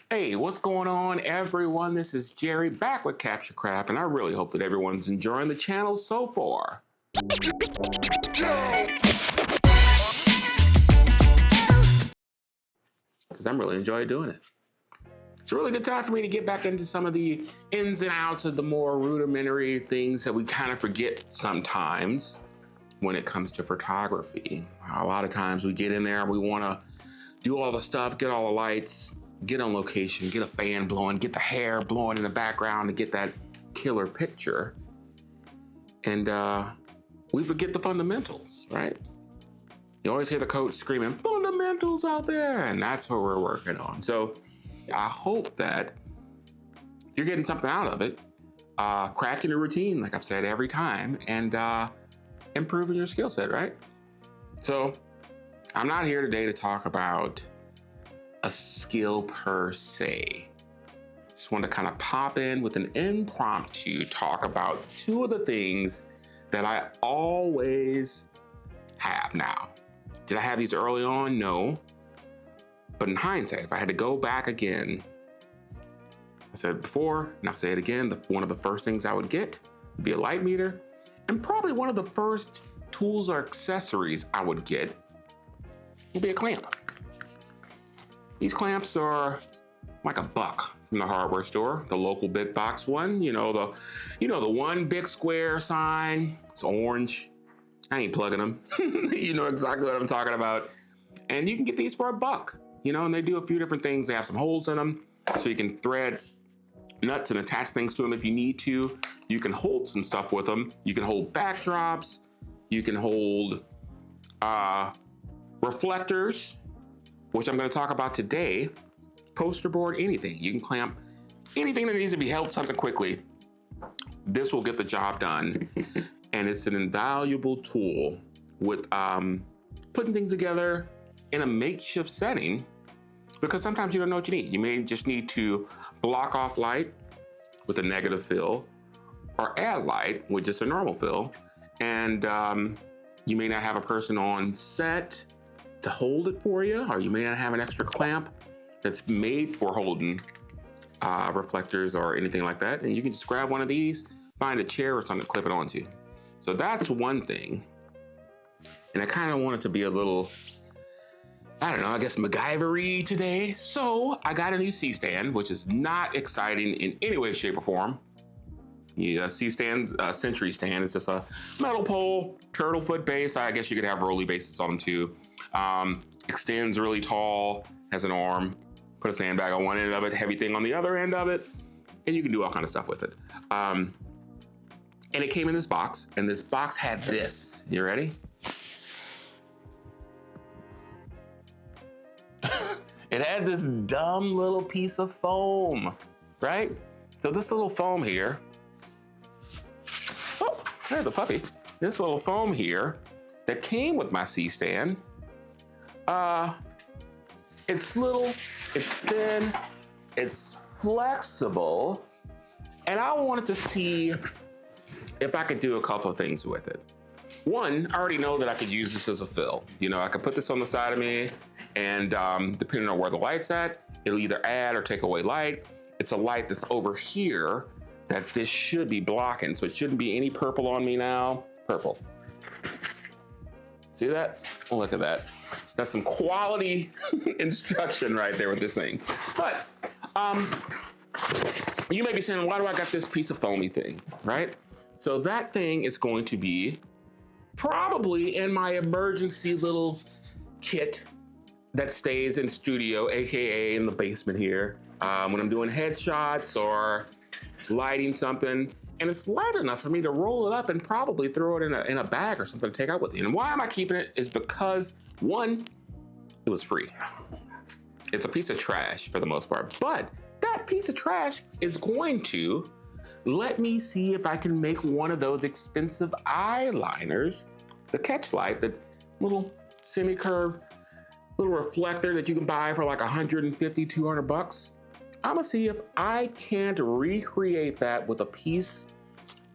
Hey, what's going on, everyone? This is Jerry back with Capture Craft, and I really hope that everyone's enjoying the channel so far. Because I'm really enjoying doing it. It's a really good time for me to get back into some of the ins and outs of the more rudimentary things that we kind of forget sometimes when it comes to photography. A lot of times we get in there and we want to do all the stuff, get all the lights, get on location, get a fan blowing, get the hair blowing in the background to get that killer picture. And we forget the fundamentals, right? You always hear the coach screaming, fundamentals out there, and that's what we're working on. So I hope that you're getting something out of it, cracking your routine, like I've said every time, and improving your skill set, right? So I'm not here today to talk about a skill per se. Just want to kind of pop in with an impromptu talk about two of the things that I always have now. Did I have these early on? No. But in hindsight, if I had to go back again, I said it before, and I'll say it again, one of the first things I would get would be a light meter, and probably one of the first tools or accessories I would get would be a clamp. These clamps are like $1 from the hardware store, the local big box one. You know the one big square sign. It's orange. I ain't plugging them. You know exactly what I'm talking about. And you can get these for $1. You know, and they do a few different things. They have some holes in them, so you can thread nuts and attach things to them if you need to. You can hold some stuff with them. You can hold backdrops. You can hold reflectors, which I'm going to talk about today, poster board, anything. You can clamp anything that needs to be held something quickly. This will get the job done. And it's an invaluable tool with putting things together in a makeshift setting, because sometimes you don't know what you need. You may just need to block off light with a negative fill, or add light with just a normal fill. And you may not have a person on set to hold it for you, or you may not have an extra clamp that's made for holding reflectors or anything like that. And you can just grab one of these, find a chair or something to clip it onto. So that's one thing. And I kind of want it to be a little, I don't know, I guess MacGyver-y today. So I got a new C-stand, which is not exciting in any way, shape, or form. Yeah, C-stand's Century stand. It's just a metal pole, turtle foot base. I guess you could have rolly bases on them too. Extends really tall, has an arm, put a sandbag on one end of it, heavy thing on the other end of it, and you can do all kind of stuff with it. And it came in this box, and this box had this. You ready? It had this dumb little piece of foam, right? So this little foam here, oh, there's the puppy. This little foam here that came with my C-stand, it's little, it's thin, it's flexible, and I wanted to see if I could do a couple of things with it. One, I already know that I could use this as a fill. You know, I could put this on the side of me, and depending on where the light's at, it'll either add or take away light. It's a light that's over here that this should be blocking, so it shouldn't be any purple on me now. Purple. See that? Oh, look at that. That's some quality instruction right there with this thing. But you may be saying, why do I got this piece of foamy thing, right? So that thing is going to be probably in my emergency little kit that stays in studio, AKA in the basement here, when I'm doing headshots or lighting something, and it's light enough for me to roll it up and probably throw it in a bag or something to take out with me. And why am I keeping it is because, one, it was free. It's a piece of trash for the most part, but that piece of trash is going to let me see if I can make one of those expensive eyeliners, the catch light, the little semi-curved little reflector that you can buy for like 150, 200 bucks. I'm gonna see if I can't recreate that with a piece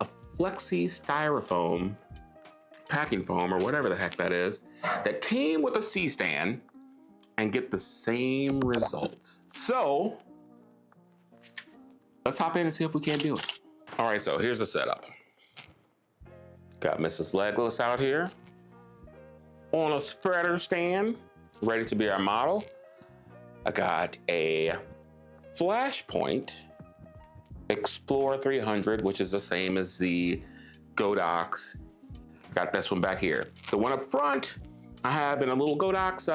of flexi styrofoam, packing foam, or whatever the heck that is, that came with a C-stand and get the same results. So let's hop in and see if we can't do it. All right, so here's the setup. Got Mrs. Legless out here on a spreader stand, ready to be our model. I got a Flashpoint Explorer 300, which is the same as the Godox. Got this one back here. The one up front, I have in a little Godox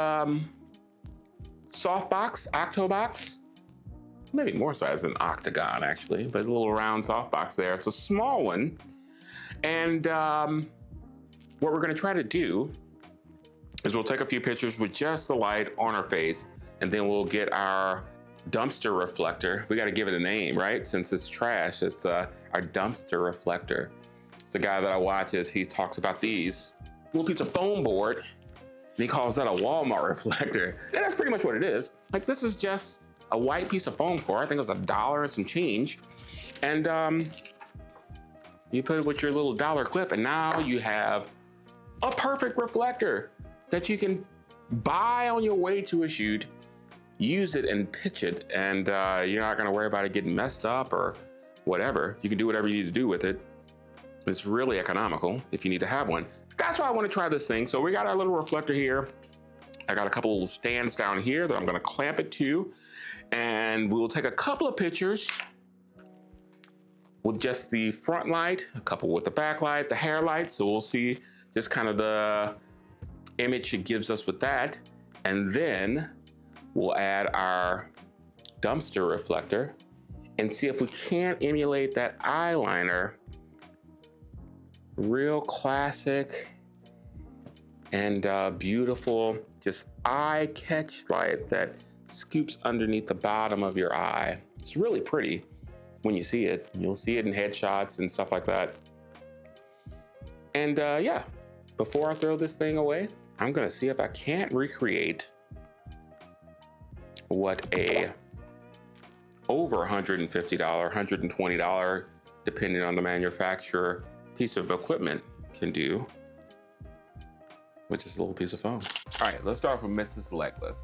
softbox, octobox. Maybe more size than octagon actually, but a little round softbox there. It's a small one. And what we're gonna try to do is we'll take a few pictures with just the light on our face, and then we'll get our dumpster reflector. We gotta give it a name, right? Since it's trash, it's our dumpster reflector. It's the guy that I watch as he talks about these little piece of foam board, and he calls that a Walmart reflector. And that's pretty much what it is. Like, this is just a white piece of foam core. I think it was $1 and some change. And you put it with your little dollar clip, and now you have a perfect reflector that you can buy on your way to a shoot, use it and pitch it, and you're not gonna worry about it getting messed up or whatever. You can do whatever you need to do with it. It's really economical if you need to have one. That's why I wanna try this thing. So we got our little reflector here. I got a couple little stands down here that I'm gonna clamp it to, and we'll take a couple of pictures with just the front light, a couple with the back light, the hair light. So we'll see just kind of the image it gives us with that. And then we'll add our dumpster reflector and see if we can't emulate that eyeliner. Real classic and beautiful, just eye catch light that scoops underneath the bottom of your eye. It's really pretty when you see it. You'll see it in headshots and stuff like that. And yeah, before I throw this thing away, I'm gonna see if I can't recreate what a over $150, $120, depending on the manufacturer, piece of equipment can do, which is a little piece of foam. All right, let's start with Mrs. Legless.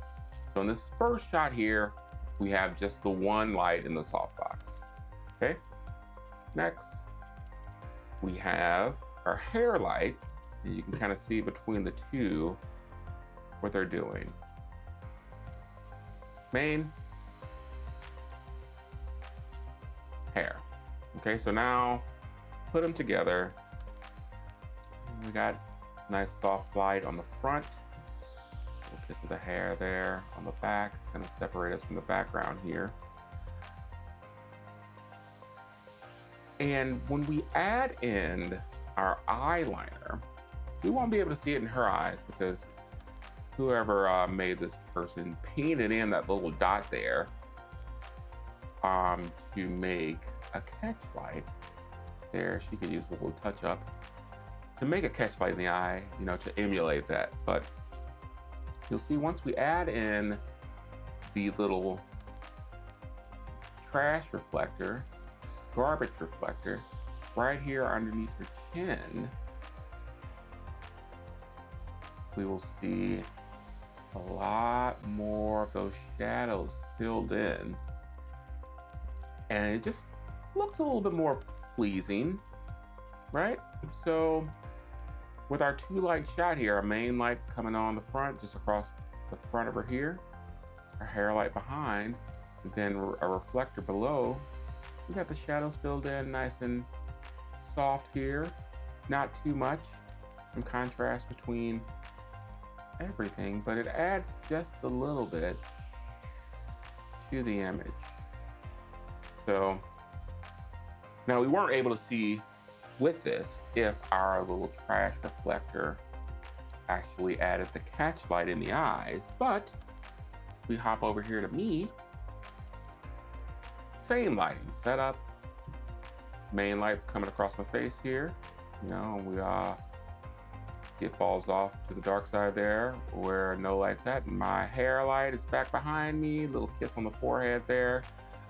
So in this first shot here, we have just the one light in the softbox. Okay, next we have our hair light, and you can kind of see between the two what they're doing. Main, hair. Okay, so now put them together. We got nice soft light on the front, a little kiss of the hair there on the back. It's gonna separate us from the background here. And when we add in our eyeliner, we won't be able to see it in her eyes because whoever made this person painted in that little dot there to make a catch light. There, she could use a little touch up to make a catch light in the eye, you know, to emulate that. But you'll see once we add in the little trash reflector, garbage reflector, right here underneath her chin, we will see a lot more of those shadows filled in. And it just looks a little bit more pleasing, right? So with our two light shot here, our main light coming on the front, just across the front of her here, our hair light behind, and then a reflector below, we got the shadows filled in nice and soft here, not too much, some contrast between everything, but it adds just a little bit to the image. So now we weren't able to see with this if our little trash reflector actually added the catch light in the eyes, but we hop over here to me, same lighting setup, main lights coming across my face here, you know, we see it falls off to the dark side there where no light's at, and my hair light is back behind me, little kiss on the forehead there.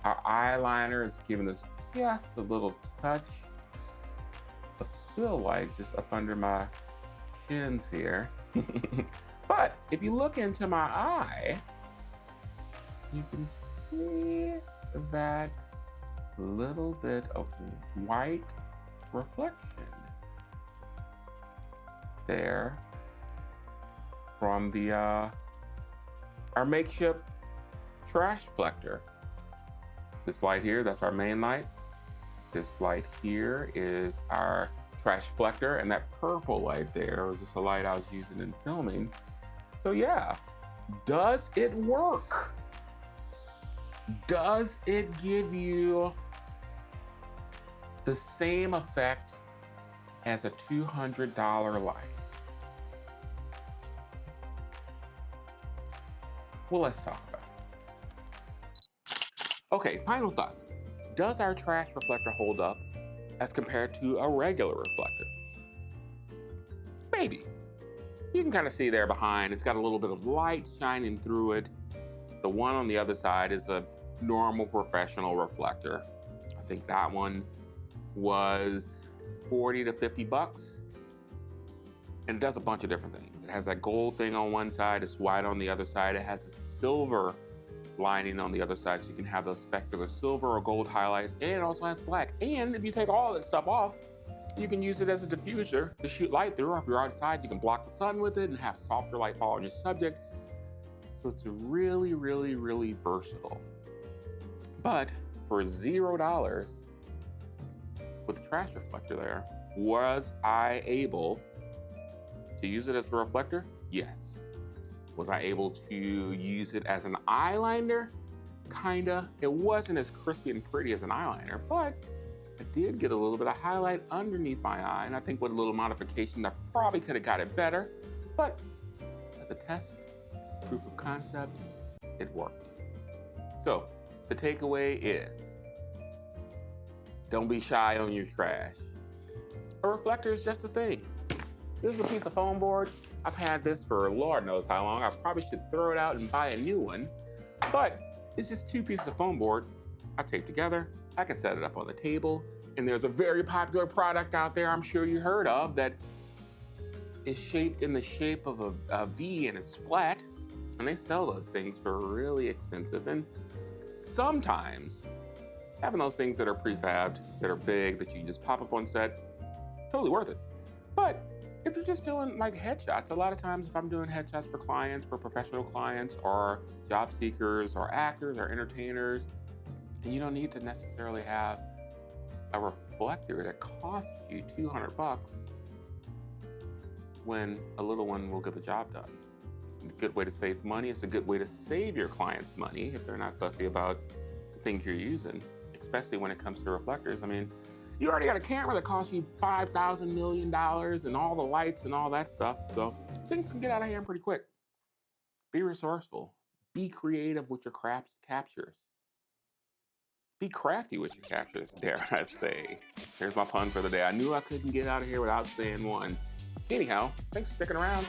Our eyeliner is giving us just a little touch of fill light just up under my chins here. But if you look into my eye, you can see that little bit of white reflection there from the our makeshift trash reflector. This light here, that's our main light. This light here is our trash reflector, and that purple light there was just a light I was using in filming. So yeah, does it work? Does it give you the same effect as a $200 light? Well, let's talk about it. Okay, final thoughts. Does our trash reflector hold up as compared to a regular reflector? Maybe. You can kind of see there behind, it's got a little bit of light shining through it. The one on the other side is a normal professional reflector. I think that one was 40 to 50 bucks. And it does a bunch of different things. It has that gold thing on one side, it's white on the other side. It has a silver lining on the other side, so you can have those specular silver or gold highlights, and it also has black. And if you take all that stuff off, you can use it as a diffuser to shoot light through, or if you're outside, you can block the sun with it and have softer light fall on your subject. So it's really, really, really versatile. But for $0 with the trash reflector there, was I able to use it as a reflector? Yes. Was I able to use it as an eyeliner? Kinda. It wasn't as crispy and pretty as an eyeliner, but I did get a little bit of highlight underneath my eye, and I think with a little modification, I probably could have got it better, but as a test, proof of concept, it worked. So the takeaway is, don't be shy on your trash. A reflector is just a thing. This is a piece of foam board. I've had this for Lord knows how long. I probably should throw it out and buy a new one, but it's just two pieces of foam board I taped together. I can set it up on the table, and there's a very popular product out there I'm sure you heard of that is shaped in the shape of a V, and it's flat, and they sell those things for really expensive. And sometimes having those things that are prefabbed, that are big, that you can just pop up on set, totally worth it. But if you're just doing like headshots, a lot of times if I'm doing headshots for clients, for professional clients or job seekers or actors or entertainers, and you don't need to necessarily have a reflector that costs you 200 bucks when a little one will get the job done. It's a good way to save money. It's a good way to save your clients money if they're not fussy about the things you're using, especially when it comes to reflectors. I mean, you already got a camera that costs you $5,000 million and all the lights and all that stuff. So things can get out of hand pretty quick. Be resourceful. Be creative with your captures. Be crafty with your captures, dare I say. Here's my pun for the day. I knew I couldn't get out of here without saying one. Anyhow, thanks for sticking around.